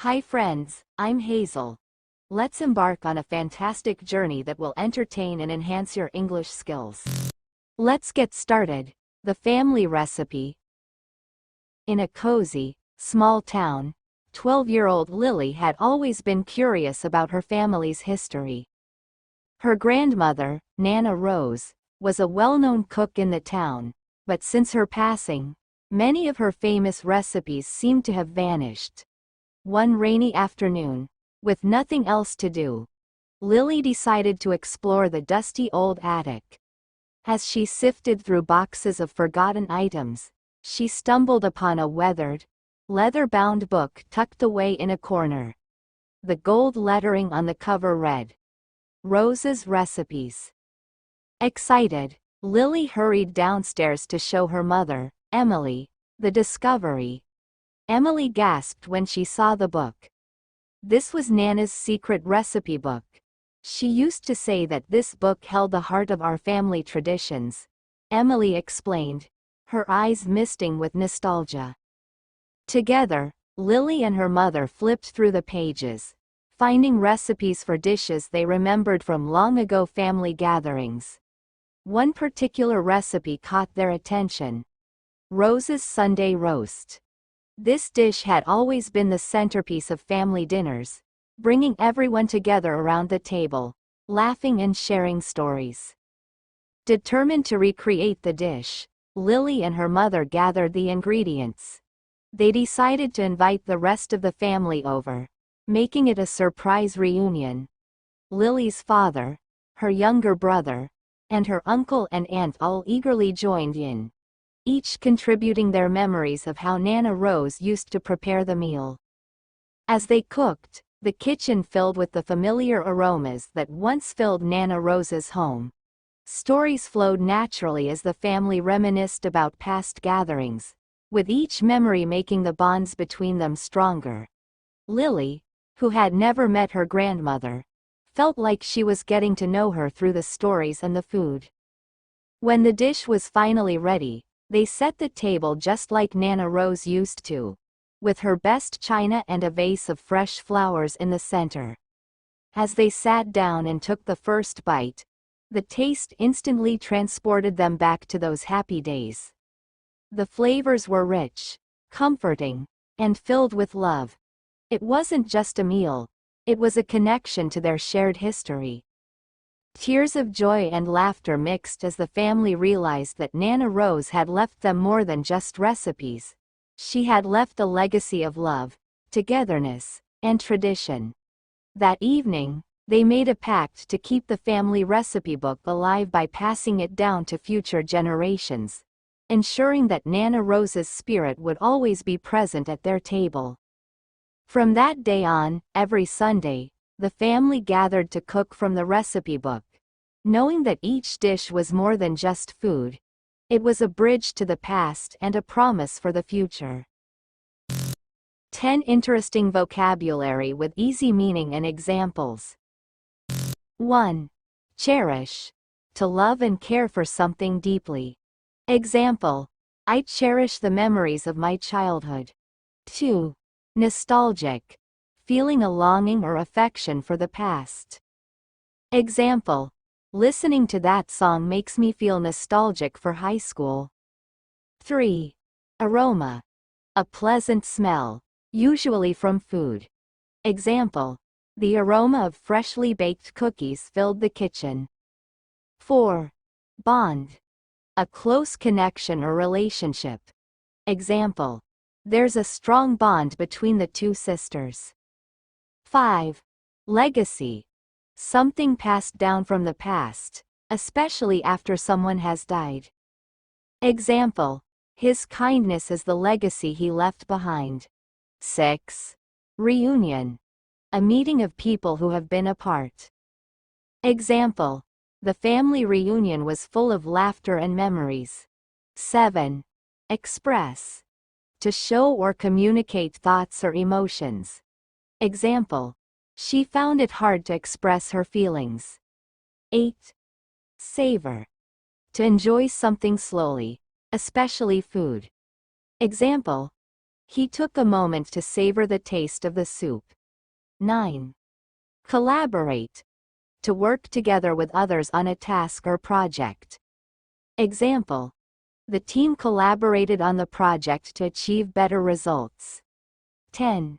Hi friends, I'm Hazel. Let's embark on a fantastic journey that will entertain and enhance your English skills. Let's get started. The family recipe. In a cozy, small town, 12-year-old Lily had always been curious about her family's history. Her grandmother, Nana Rose, was a well-known cook in the town, but since her passing, many of her famous recipes seemed to have vanished. One rainy afternoon, with nothing else to do, Lily decided to explore the dusty old attic. As she sifted through boxes of forgotten items, she stumbled upon a weathered, leather-bound book tucked away in a corner. The gold lettering on the cover read, "Rose's Recipes." Excited, Lily hurried downstairs to show her mother, Emily, the discovery. Emily gasped when she saw the book. This was Nana's secret recipe book. She used to say that this book held the heart of our family traditions, Emily explained, her eyes misting with nostalgia. Together, Lily and her mother flipped through the pages, finding recipes for dishes they remembered from long ago family gatherings. One particular recipe caught their attention: Rose's Sunday roast. This dish had always been the centerpiece of family dinners, bringing everyone together around the table, laughing and sharing stories. Determined to recreate the dish, Lily and her mother gathered the ingredients. They decided to invite the rest of the family over, making it a surprise reunion. Lily's father, her younger brother, and her uncle and aunt all eagerly joined in, each contributing their memories of how Nana Rose used to prepare the meal. As they cooked, the kitchen filled with the familiar aromas that once filled Nana Rose's home. Stories flowed naturally as the family reminisced about past gatherings, with each memory making the bonds between them stronger. Lily, who had never met her grandmother, felt like she was getting to know her through the stories and the food. When the dish was finally ready, they set the table just like Nana Rose used to, with her best china and a vase of fresh flowers in the center. As they sat down and took the first bite, the taste instantly transported them back to those happy days. The flavors were rich, comforting, and filled with love. It wasn't just a meal, it was a connection to their shared history. Tears of joy and laughter mixed as the family realized that Nana Rose had left them more than just recipes. She had left a legacy of love, togetherness, and tradition. That evening, they made a pact to keep the family recipe book alive by passing it down to future generations, ensuring that Nana Rose's spirit would always be present at their table. From that day on, every Sunday, the family gathered to cook from the recipe book, knowing that each dish was more than just food. It was a bridge to the past and a promise for the future. 10 interesting vocabulary with easy meaning and examples. 1. Cherish. To love and care for something deeply. Example: I cherish the memories of my childhood. 2. Nostalgic. Feeling a longing or affection for the past. Example: listening to that song makes me feel nostalgic for high school. 3. Aroma. A pleasant smell, usually from food. Example: the aroma of freshly baked cookies filled the kitchen. 4. Bond. A close connection or relationship. Example: there's a strong bond between the two sisters. 5. Legacy. Something passed down from the past, especially after someone has died. Example: his kindness is the legacy he left behind. 6. Reunion. A meeting of people who have been apart. Example: the family reunion was full of laughter and memories. 7. Express. To show or communicate thoughts or emotions. Example: she found it hard to express her feelings. 8. Savor. To enjoy something slowly, especially food. Example: He took a moment to savor the taste of the soup. 9. Collaborate. To work together with others on a task or project. Example. The team collaborated on the project to achieve better results. 10.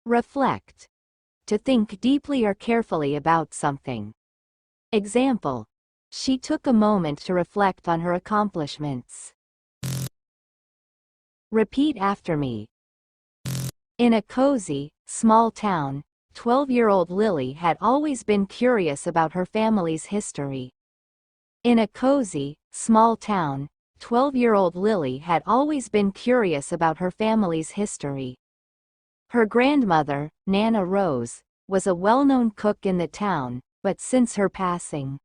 Reflect. To think deeply or carefully about something. Example. She took a moment to reflect on her accomplishments. Repeat after me. In a cozy, small town, 12-year-old Lily had always been curious about her family's history. In a cozy, small town, 12-year-old Lily had always been curious about her family's history. Her grandmother, Nana Rose, was a well-known cook in the town, but since her passing.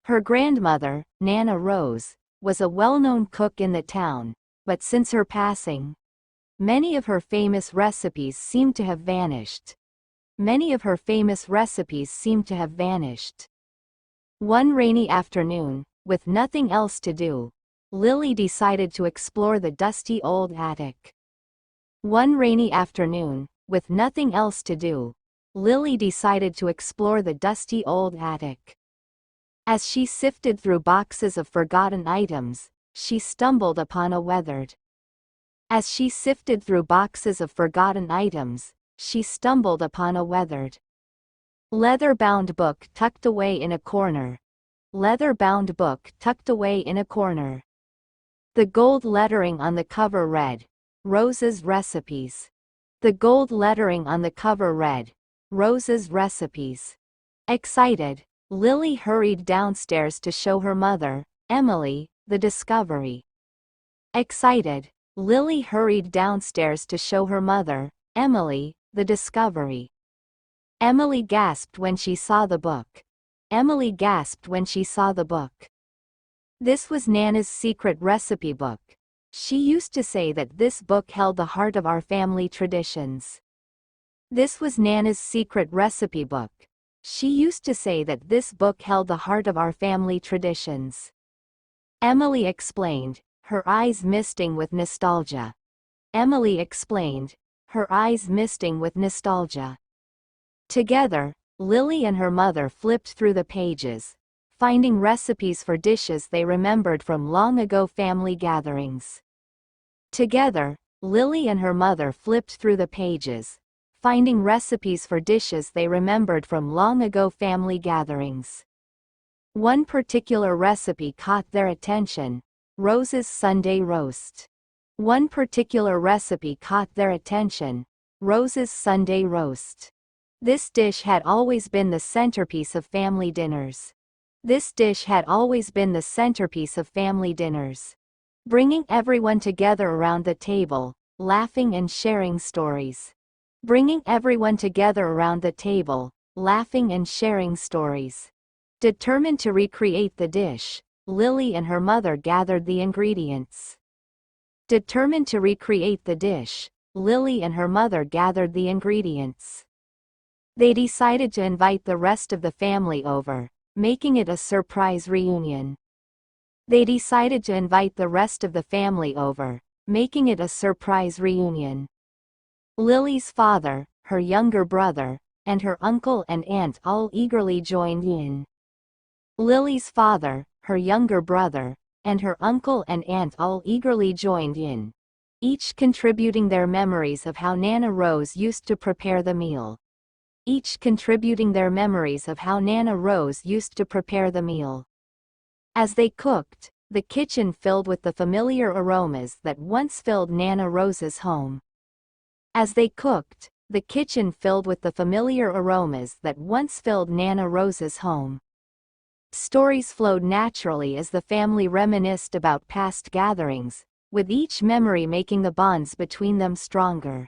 Her grandmother, Nana Rose, was a well-known cook in the town, but since her passing, many of her famous recipes seem to have vanished. Many of her famous recipes seem to have vanished. One rainy afternoon, with nothing else to do, Lily decided to explore the dusty old attic. One rainy afternoon, with nothing else to do, Lily decided to explore the dusty old attic. As she sifted through boxes of forgotten items, she stumbled upon a weathered. As she sifted through boxes of forgotten items, she stumbled upon a weathered, leather-bound book tucked away in a corner. Leather-bound book tucked away in a corner. The gold lettering on the cover read, Rose's Recipes. The gold lettering on the cover read, Rose's Recipes. Excited, Lily hurried downstairs to show her mother, Emily, the discovery. Excited, Lily hurried downstairs to show her mother, Emily, the discovery. Emily gasped when she saw the book. Emily gasped when she saw the book. This was Nana's secret recipe book. She used to say that this book held the heart of our family traditions. This was Nana's secret recipe book. She used to say that this book held the heart of our family traditions. Emily explained, her eyes misting with nostalgia. Emily explained, her eyes misting with nostalgia. Together, Lily and her mother flipped through the pages, finding recipes for dishes they remembered from long-ago family gatherings. Together, Lily and her mother flipped through the pages, finding recipes for dishes they remembered from long-ago family gatherings. One particular recipe caught their attention, Rose's Sunday Roast. One particular recipe caught their attention, Rose's Sunday Roast. This dish had always been the centerpiece of family dinners. This dish had always been the centerpiece of family dinners. Bringing everyone together around the table, laughing and sharing stories. Bringing everyone together around the table, laughing and sharing stories. Determined to recreate the dish, Lily and her mother gathered the ingredients. Determined to recreate the dish, Lily and her mother gathered the ingredients. They decided to invite the rest of the family over, making it a surprise reunion. They decided to invite the rest of the family over, making it a surprise reunion. Lily's father, her younger brother, and her uncle and aunt all eagerly joined in. Lily's father, her younger brother, and her uncle and aunt all eagerly joined in, each contributing their memories of how Nana Rose used to prepare the meal. Each contributing their memories of how Nana Rose used to prepare the meal. As they cooked, the kitchen filled with the familiar aromas that once filled Nana Rose's home. As they cooked, the kitchen filled with the familiar aromas that once filled Nana Rose's home. Stories flowed naturally as the family reminisced about past gatherings, with each memory making the bonds between them stronger.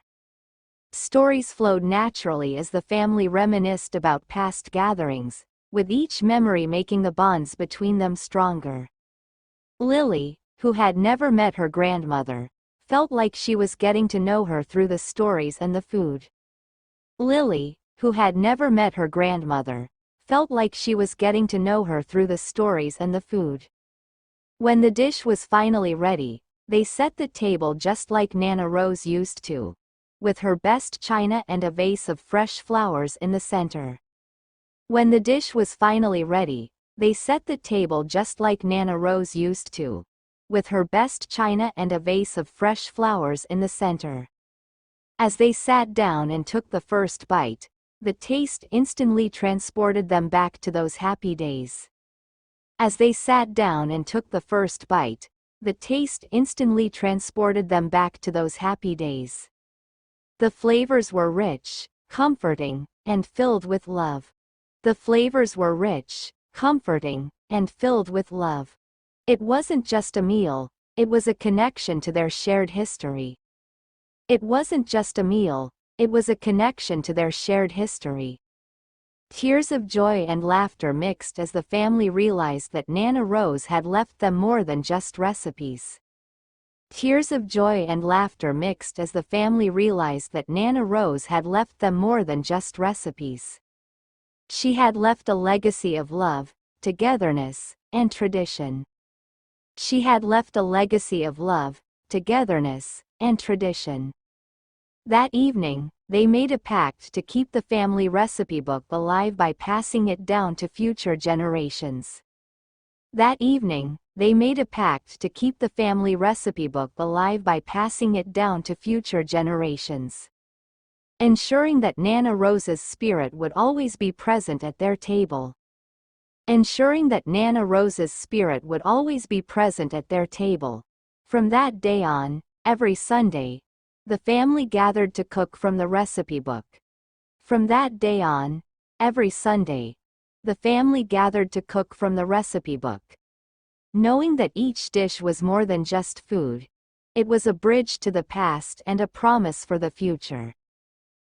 Stories flowed naturally as the family reminisced about past gatherings, with each memory making the bonds between them stronger. Lily, who had never met her grandmother, felt like she was getting to know her through the stories and the food. Lily, who had never met her grandmother, felt like she was getting to know her through the stories and the food. When the dish was finally ready, They set the table just like Nana Rose used to, with her best china and a vase of fresh flowers in the center. When the dish was finally ready, they set the table just like Nana Rose used to, with her best china and a vase of fresh flowers in the center. As they sat down and took the first bite, the taste instantly transported them back to those happy days. As they sat down and took the first bite, the taste instantly transported them back to those happy days. The flavors were rich, comforting, and filled with love. The flavors were rich, comforting, and filled with love. It wasn't just a meal, it was a connection to their shared history. It wasn't just a meal, it was a connection to their shared history. Tears of joy and laughter mixed as the family realized that Nana Rose had left them more than just recipes. Tears of joy and laughter mixed as the family realized that Nana Rose had left them more than just recipes. She had left a legacy of love, togetherness, and tradition. She had left a legacy of love, togetherness, and tradition. That evening, they made a pact to keep the family recipe book alive by passing it down to future generations. That evening, they made a pact to keep the family recipe book alive by passing it down to future generations, ensuring that Nana Rose's spirit would always be present at their table. Ensuring that Nana Rose's spirit would always be present at their table. From that day on, every Sunday, the family gathered to cook from the recipe book. From that day on, every Sunday, the family gathered to cook from the recipe book. Knowing that each dish was more than just food, it was a bridge to the past and a promise for the future.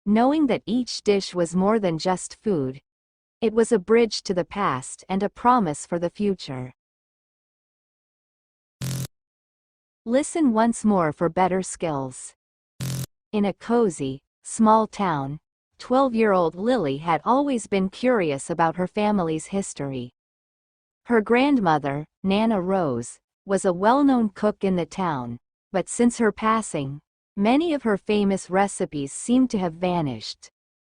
Knowing that each dish was more than just food, it was a bridge to the past and a promise for the future. Listen once more for better skills. In a cozy, small town, 12-year-old Lily had always been curious about her family's history. Her grandmother, Nana Rose, was a well-known cook in the town, but since her passing, many of her famous recipes seemed to have vanished.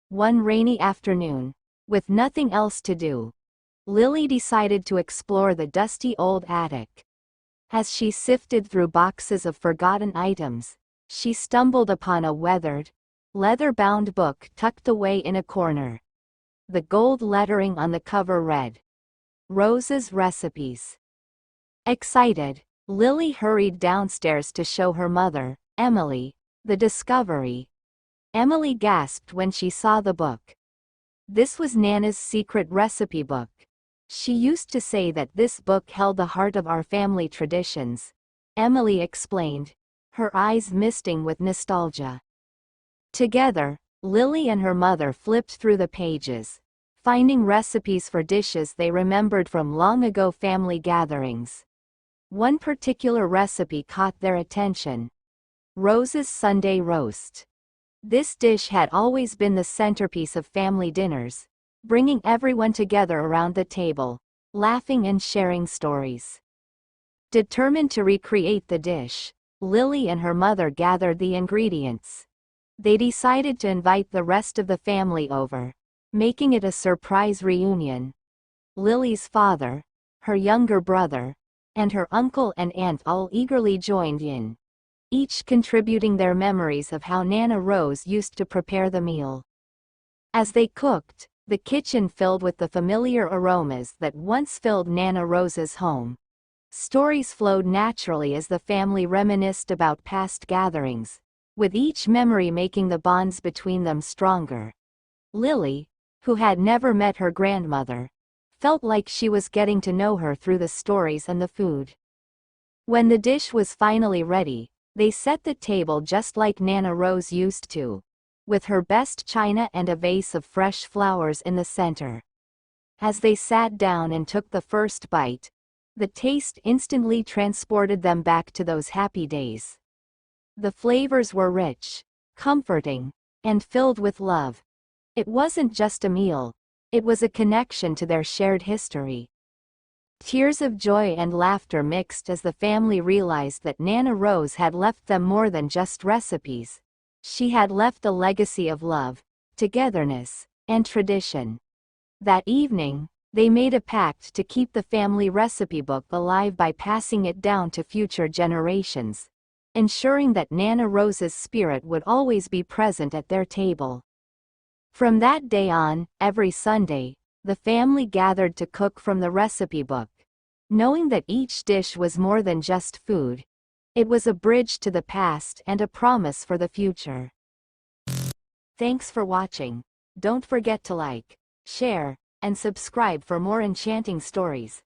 One rainy afternoon, with nothing else to do, Lily decided to explore the dusty old attic. As she sifted through boxes of forgotten items, she stumbled upon a weathered, leather-bound book tucked away in a corner. The gold lettering on the cover read, "Rose's Recipes." Excited, Lily hurried downstairs to show her mother, Emily, the discovery. Emily gasped when she saw the book. This was Nana's secret recipe book. She used to say that this book held the heart of our family traditions, Emily explained, her eyes misting with nostalgia. Together, Lily and her mother flipped through the pages, finding recipes for dishes they remembered from long ago family gatherings. One particular recipe caught their attention: Rose's Sunday Roast. This dish had always been the centerpiece of family dinners, bringing everyone together around the table, laughing and sharing stories. Determined to recreate the dish, Lily and her mother gathered the ingredients. They decided to invite the rest of the family over, making it a surprise reunion. Lily's father, her younger brother, and her uncle and aunt all eagerly joined in, each contributing their memories of how Nana Rose used to prepare the meal. As they cooked, the kitchen filled with the familiar aromas that once filled Nana Rose's home. Stories flowed naturally as the family reminisced about past gatherings, with each memory making the bonds between them stronger. Lily, who had never met her grandmother, felt like she was getting to know her through the stories and the food. When the dish was finally ready, they set the table just like Nana Rose used to, with her best china and a vase of fresh flowers in the center. As they sat down and took the first bite, the taste instantly transported them back to those happy days. The flavors were rich, comforting, and filled with love. It wasn't just a meal, it was a connection to their shared history. Tears of joy and laughter mixed as the family realized that Nana Rose had left them more than just recipes. She had left a legacy of love, togetherness, and tradition. That evening, they made a pact to keep the family recipe book alive by passing it down to future generations, ensuring that Nana Rose's spirit would always be present at their table. From that day on, every Sunday, the family gathered to cook from the recipe book. Knowing that each dish was more than just food, it was a bridge to the past and a promise for the future. Thanks for watching. Don't forget to like, share, and subscribe for more enchanting stories.